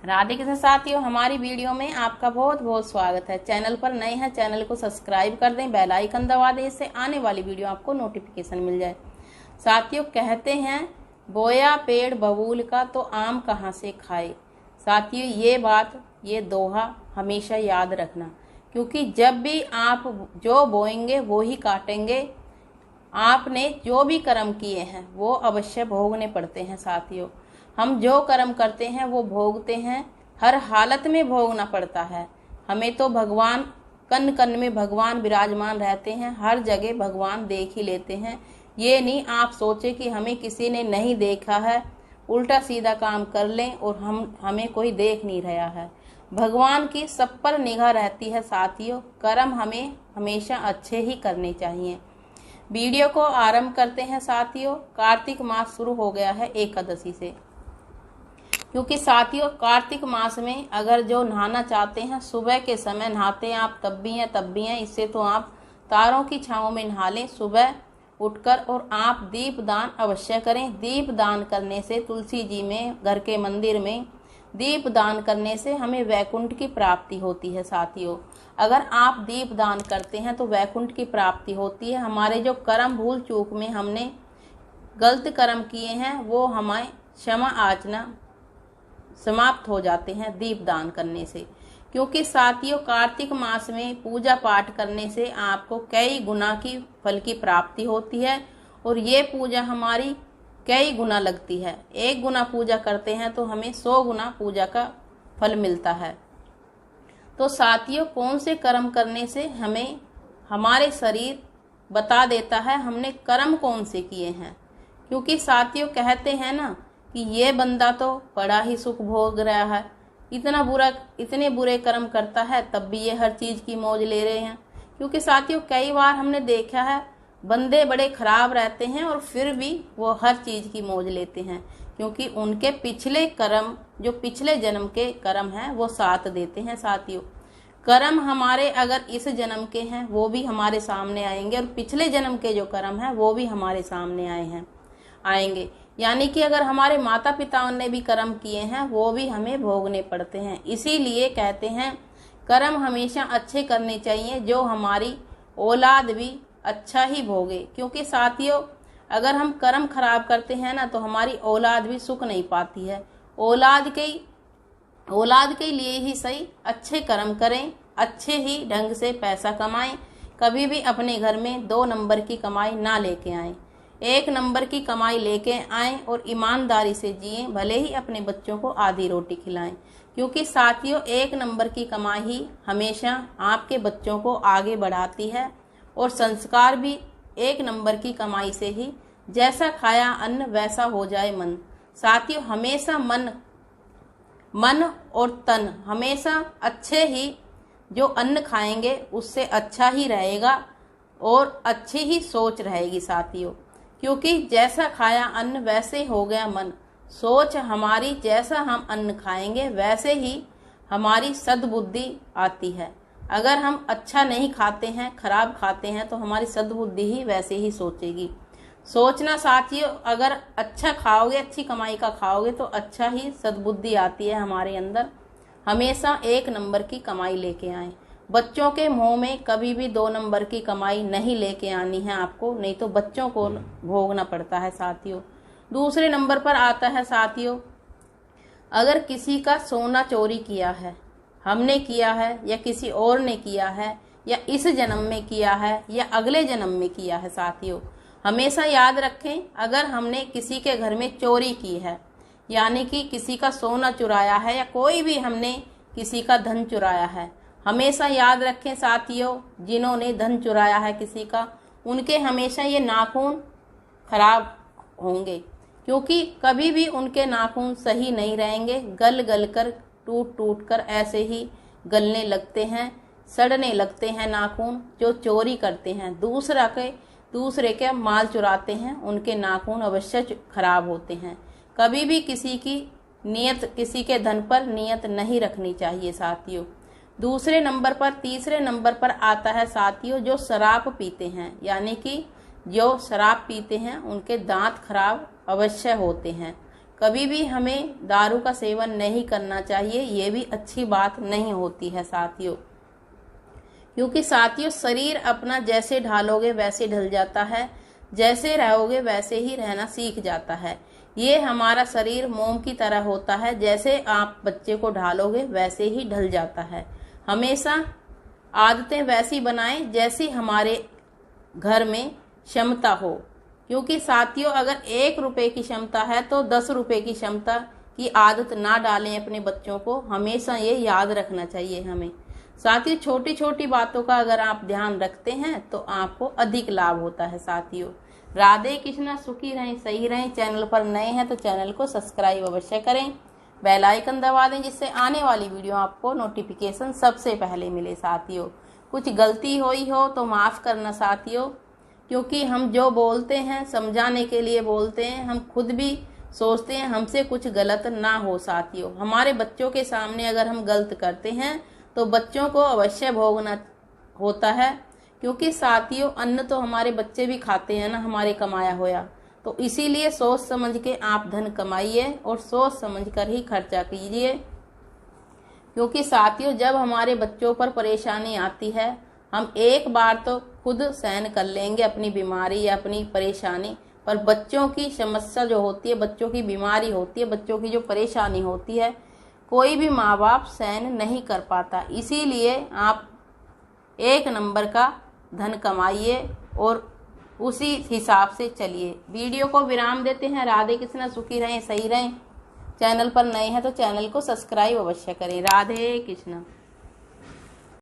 राधे कृष्ण साथियों, हमारी वीडियो में आपका बहुत बहुत स्वागत है। चैनल पर नए हैं, चैनल को सब्सक्राइब कर दें, बेल आइकन दबा दें, इससे आने वाली वीडियो आपको नोटिफिकेशन मिल जाए। साथियों, कहते हैं बोया पेड़ बबूल का तो आम कहाँ से खाए। साथियों, ये बात, ये दोहा हमेशा याद रखना, क्योंकि जब भी आप जो बोएंगे वो ही काटेंगे। आपने जो भी कर्म किए हैं वो अवश्य भोगने पड़ते हैं। साथियों, हम जो कर्म करते हैं वो भोगते हैं, हर हालत में भोगना पड़ता है। हमें तो भगवान, कन कन में भगवान विराजमान रहते हैं, हर जगह भगवान देख ही लेते हैं। ये नहीं आप सोचे कि हमें किसी ने नहीं देखा है, उल्टा सीधा काम कर लें और हमें कोई देख नहीं रहा है। भगवान की सब पर निगाह रहती है। साथियों, कर्म हमें हमेशा अच्छे ही करने चाहिए। वीडियो को आरंभ करते हैं। साथियों, कार्तिक मास शुरू हो गया है एकादशी से, क्योंकि साथियों कार्तिक मास में अगर जो नहाना चाहते हैं, सुबह के समय नहाते हैं आप, तब भी हैं। इससे तो आप तारों की छांव में नहा लें सुबह उठकर, और आप दीप दान अवश्य करें। दीप दान करने से, तुलसी जी में, घर के मंदिर में दीप दान करने से हमें वैकुंठ की प्राप्ति होती है। साथियों, अगर आप दीप दान करते हैं तो वैकुंठ की प्राप्ति होती है। हमारे जो कर्म भूल चूक में हमने गलत कर्म किए हैं वो हमें क्षमा याचना समाप्त हो जाते हैं दीप दान करने से। क्योंकि साथियों कार्तिक मास में पूजा पाठ करने से आपको कई गुना की फल की प्राप्ति होती है, और ये पूजा हमारी कई गुना लगती है। 1 गुना पूजा करते हैं तो हमें 100 गुना पूजा का फल मिलता है। तो साथियों, कौन से कर्म करने से हमें हमारे शरीर बता देता है हमने कर्म कौन से किए हैं। क्योंकि साथियों कहते हैं ना कि ये बंदा तो बड़ा ही सुख भोग रहा है, इतने बुरे कर्म करता है तब भी ये हर चीज की मौज ले रहे हैं। क्योंकि साथियों कई बार हमने देखा है बंदे बड़े खराब रहते हैं और फिर भी वो हर चीज की मौज लेते हैं, क्योंकि उनके पिछले कर्म, जो पिछले जन्म के कर्म हैं, वो साथ देते हैं। साथियों, कर्म हमारे अगर इस जन्म के हैं वो भी हमारे सामने आएंगे, और पिछले जन्म के जो कर्म हैं वो भी हमारे सामने आएंगे। यानी कि अगर हमारे माता पिताओं ने भी कर्म किए हैं वो भी हमें भोगने पड़ते हैं। इसीलिए कहते हैं कर्म हमेशा अच्छे करने चाहिए, जो हमारी औलाद भी अच्छा ही भोगे। क्योंकि साथियों अगर हम कर्म खराब करते हैं ना तो हमारी औलाद भी सुख नहीं पाती है। औलाद के लिए ही सही अच्छे कर्म करें, अच्छे ही ढंग से पैसा कमाएं। कभी भी अपने घर में 2 नंबर की कमाई ना लेके आएं, 1 नंबर की कमाई लेके आएं और ईमानदारी से जिएं। भले ही अपने बच्चों को आधी रोटी खिलाएं, क्योंकि साथियों 1 नंबर की कमाई ही हमेशा आपके बच्चों को आगे बढ़ाती है, और संस्कार भी 1 नंबर की कमाई से ही, जैसा खाया अन्न वैसा हो जाए मन। साथियों हमेशा मन और तन हमेशा अच्छे ही, जो अन्न खाएंगे उससे अच्छा ही रहेगा और अच्छी ही सोच रहेगी। साथियों, क्योंकि जैसा खाया अन्न वैसे हो गया मन। सोच हमारी, जैसा हम अन्न खाएंगे वैसे ही हमारी सद्बुद्धि आती है। अगर हम अच्छा नहीं खाते हैं, खराब खाते हैं, तो हमारी सद्बुद्धि ही वैसे ही सोचेगी। सोचना साथियों, अगर अच्छा खाओगे, अच्छी कमाई का खाओगे तो अच्छा ही सद्बुद्धि आती है हमारे अंदर। हमेशा 1 नंबर की कमाई लेके आए। बच्चों के मुंह में कभी भी 2 नंबर की कमाई नहीं लेके आनी है आपको, नहीं तो बच्चों को भोगना पड़ता है। साथियों, दूसरे नंबर पर आता है साथियों, अगर किसी का सोना चोरी किया है, हमने किया है या किसी और ने किया है, या इस जन्म में किया है या अगले जन्म में किया है। साथियों हमेशा याद रखें, अगर हमने किसी के घर में चोरी की है, यानी कि किसी का सोना चुराया है या कोई भी हमने किसी का धन चुराया है, हमेशा याद रखें साथियों, जिन्होंने धन चुराया है किसी का, उनके हमेशा ये नाखून खराब होंगे। क्योंकि कभी भी उनके नाखून सही नहीं रहेंगे, गल गल कर, टूट टूट कर ऐसे ही गलने लगते हैं, सड़ने लगते हैं नाखून। जो चोरी करते हैं, दूसरे के माल चुराते हैं, उनके नाखून अवश्य खराब होते हैं। कभी भी किसी की नियत, किसी के धन पर नियत नहीं रखनी चाहिए। साथियों दूसरे नंबर पर, तीसरे नंबर पर आता है साथियों, जो शराब पीते हैं, यानी कि जो शराब पीते हैं उनके दांत खराब अवश्य होते हैं। कभी भी हमें दारू का सेवन नहीं करना चाहिए, ये भी अच्छी बात नहीं होती है साथियों। क्योंकि साथियों शरीर अपना जैसे ढालोगे वैसे ढल जाता है, जैसे रहोगे वैसे ही रहना सीख जाता है। ये हमारा शरीर मोम की तरह होता है, जैसे आप बच्चे को ढालोगे वैसे ही ढल जाता है। हमेशा आदतें वैसी बनाएं जैसी हमारे घर में क्षमता हो। क्योंकि साथियों अगर 1 रुपए की क्षमता है तो 10 रुपए की क्षमता की आदत ना डालें अपने बच्चों को, हमेशा ये याद रखना चाहिए हमें। साथियों छोटी छोटी बातों का अगर आप ध्यान रखते हैं तो आपको अधिक लाभ होता है साथियों। राधे कृष्णा, सुखी रहें, सही रहें। चैनल पर नए हैं तो चैनल को सब्सक्राइब अवश्य करें, बेल आइकन दबा दें जिससे आने वाली वीडियो आपको नोटिफिकेशन सबसे पहले मिले साथियों। कुछ गलती हुई हो तो माफ़ करना साथियों, क्योंकि हम जो बोलते हैं समझाने के लिए बोलते हैं, हम खुद भी सोचते हैं हमसे कुछ गलत ना हो साथियों। हमारे बच्चों के सामने अगर हम गलत करते हैं तो बच्चों को अवश्य भोगना होता है। क्योंकि साथियों अन्न तो हमारे बच्चे भी खाते हैं ना, हमारे कमाया होया। तो इसीलिए सोच समझ के आप धन कमाइए और सोच समझ कर ही खर्चा कीजिए। क्योंकि साथियों जब हमारे बच्चों पर परेशानी आती है, हम एक बार तो खुद सहन कर लेंगे अपनी बीमारी या अपनी परेशानी, पर बच्चों की समस्या जो होती है, बच्चों की बीमारी होती है, बच्चों की जो परेशानी होती है, कोई भी माँ बाप सहन नहीं कर पाता। इसीलिए आप 1 नंबर का धन कमाइए और उसी हिसाब से चलिए। वीडियो को विराम देते हैं। राधे कृष्णा, सुखी रहें, सही रहें। चैनल पर नए हैं तो चैनल को सब्सक्राइब अवश्य करें। राधे कृष्णा।